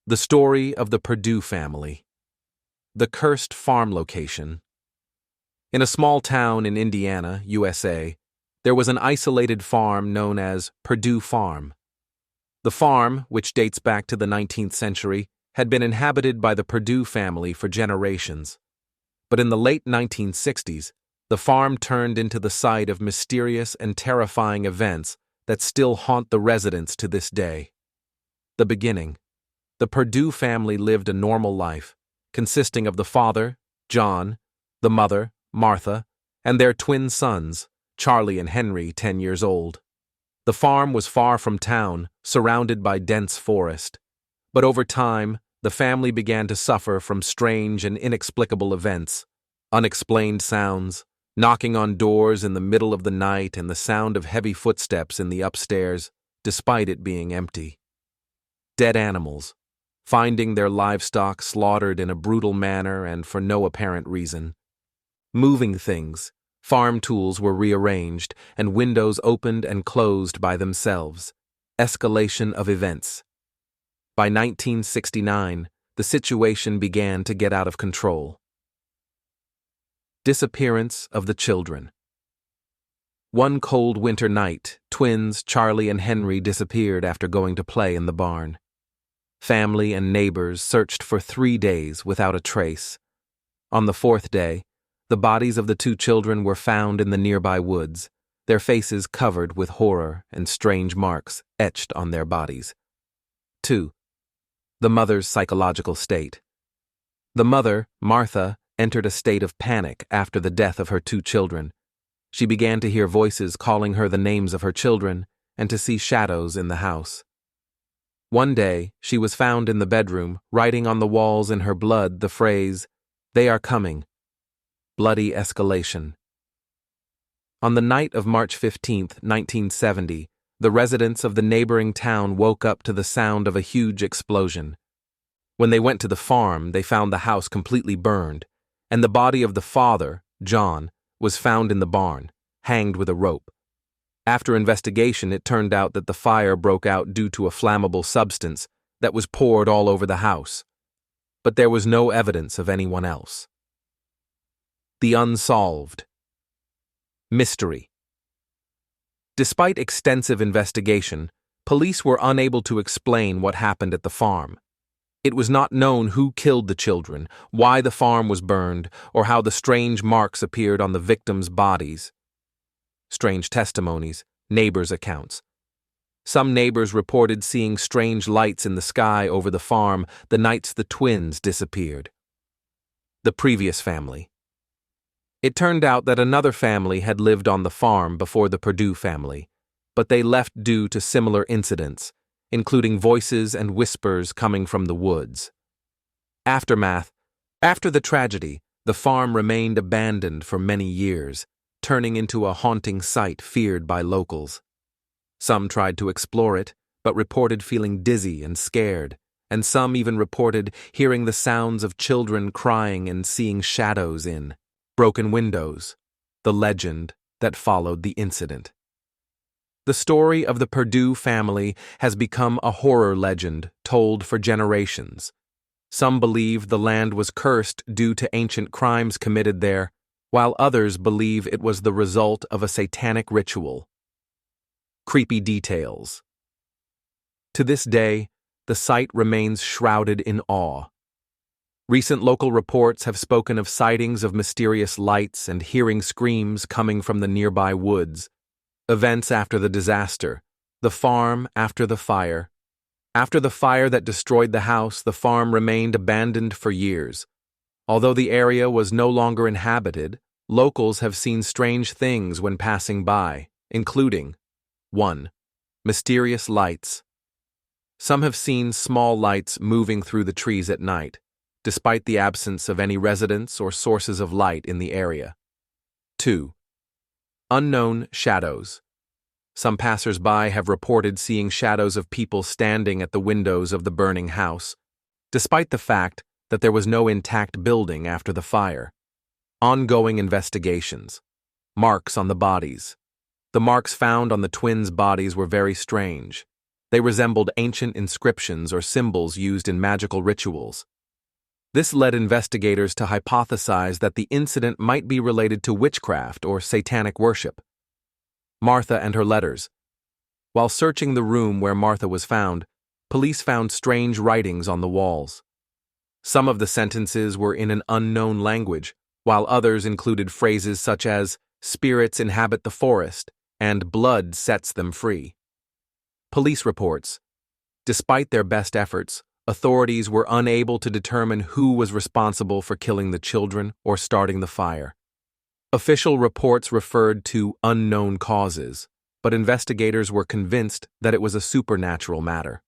The story of the Purdue family. The cursed farm location. In a small town in Indiana, USA, there was an isolated farm known as Purdue Farm. The farm, which dates back to the 19th century, had been inhabited by the Purdue family for generations. But in the late 1960s, the farm turned into the site of mysterious and terrifying events that still haunt the residents to this day. The beginning. The Purdue family lived a normal life, consisting of the father, John, the mother, Martha, and their twin sons, Charlie and Henry, 10 years old. The farm was far from town, surrounded by dense forest. But over time, the family began to suffer from strange and inexplicable events, unexplained sounds, knocking on doors in the middle of the night and the sound of heavy footsteps in the upstairs, despite it being empty. Dead animals, finding their livestock slaughtered in a brutal manner and for no apparent reason. Moving things, farm tools were rearranged, and windows opened and closed by themselves. Escalation of events. By 1969, the situation began to get out of control. Disappearance of the children. One cold winter night, twins Charlie and Henry disappeared after going to play in the barn. Family and neighbors searched for 3 days without a trace. On the 4th day, the bodies of the 2 children were found in the nearby woods, their faces covered with horror and strange marks etched on their bodies. 2. The mother's psychological state. The mother, Martha, entered a state of panic after the death of her 2 children. She began to hear voices calling her the names of her children and to see shadows in the house. One day, she was found in the bedroom, writing on the walls in her blood the phrase, "They are coming." Bloody escalation. On the night of March 15, 1970, the residents of the neighboring town woke up to the sound of a huge explosion. When they went to the farm, they found the house completely burned, and the body of the father, John, was found in the barn, hanged with a rope. After investigation, it turned out that the fire broke out due to a flammable substance that was poured all over the house. But there was no evidence of anyone else. The Unsolved. Mystery. Despite extensive investigation, police were unable to explain what happened at the farm. It was not known who killed the children, why the farm was burned, or how the strange marks appeared on the victims' bodies. Strange testimonies, neighbors' accounts. Some neighbors reported seeing strange lights in the sky over the farm the nights the twins disappeared. The previous family. It turned out that another family had lived on the farm before the Purdue family, but they left due to similar incidents, including voices and whispers coming from the woods. Aftermath. After the tragedy, the farm remained abandoned for many years, turning into a haunting sight feared by locals. Some tried to explore it, but reported feeling dizzy and scared, and some even reported hearing the sounds of children crying and seeing shadows in broken windows, the legend that followed the incident. The story of the Purdue family has become a horror legend told for generations. Some believe the land was cursed due to ancient crimes committed there, while others believe it was the result of a satanic ritual. Creepy details. To this day, the site remains shrouded in awe. Recent local reports have spoken of sightings of mysterious lights and hearing screams coming from the nearby woods. Events after the disaster. The farm after the fire. After the fire that destroyed the house, the farm remained abandoned for years. Although the area was no longer inhabited, locals have seen strange things when passing by, including 1. Mysterious lights. Some have seen small lights moving through the trees at night, despite the absence of any residents or sources of light in the area. 2. Unknown shadows. Some passers-by have reported seeing shadows of people standing at the windows of the burning house, despite the fact that there was no intact building after the fire. Ongoing investigations. Marks on the bodies. The marks found on the twins' bodies were very strange. They resembled ancient inscriptions or symbols used in magical rituals. This led investigators to hypothesize that the incident might be related to witchcraft or satanic worship. Martha and her letters. While searching the room where Martha was found, police found strange writings on the walls. Some of the sentences were in an unknown language, while others included phrases such as, "Spirits inhabit the forest," and "blood sets them free." Police reports. Despite their best efforts, authorities were unable to determine who was responsible for killing the children or starting the fire. Official reports referred to unknown causes, but investigators were convinced that it was a supernatural matter.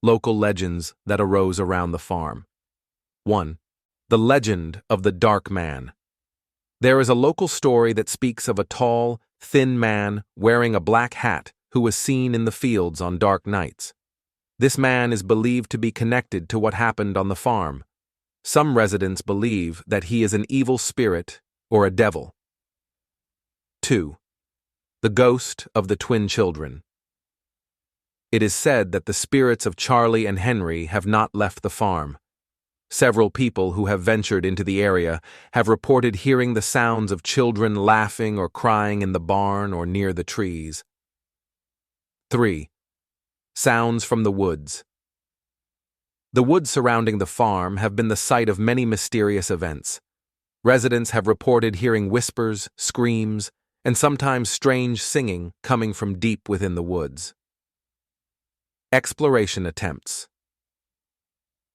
Local legends that arose around the farm. 1. The legend of the Dark Man. There is a local story that speaks of a tall, thin man wearing a black hat who was seen in the fields on dark nights. This man is believed to be connected to what happened on the farm. Some residents believe that he is an evil spirit or a devil. 2. The ghost of the twin children. It is said that the spirits of Charlie and Henry have not left the farm. Several people who have ventured into the area have reported hearing the sounds of children laughing or crying in the barn or near the trees. 3. Sounds from the woods. The woods surrounding the farm have been the site of many mysterious events. Residents have reported hearing whispers, screams, and sometimes strange singing coming from deep within the woods. Exploration attempts.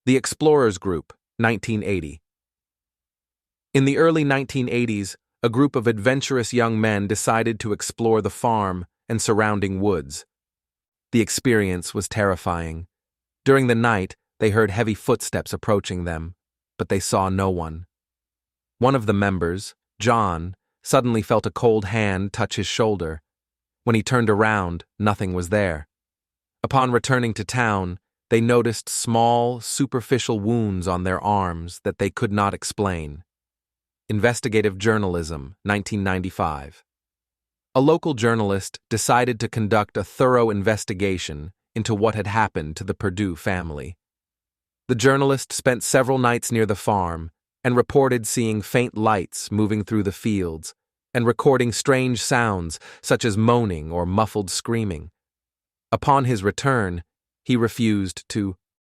The Explorers Group, 1980. In the early 1980s, a group of adventurous young men decided to explore the farm and surrounding woods. The experience was terrifying. During the night, they heard heavy footsteps approaching them, but they saw no one. One of the members, John, suddenly felt a cold hand touch his shoulder. When he turned around, nothing was there. Upon returning to town, they noticed small, superficial wounds on their arms that they could not explain. Investigative journalism, 1995. A local journalist decided to conduct a thorough investigation into what had happened to the Purdue family. The journalist spent several nights near the farm and reported seeing faint lights moving through the fields and recording strange sounds such as moaning or muffled screaming. Upon his return, he refused to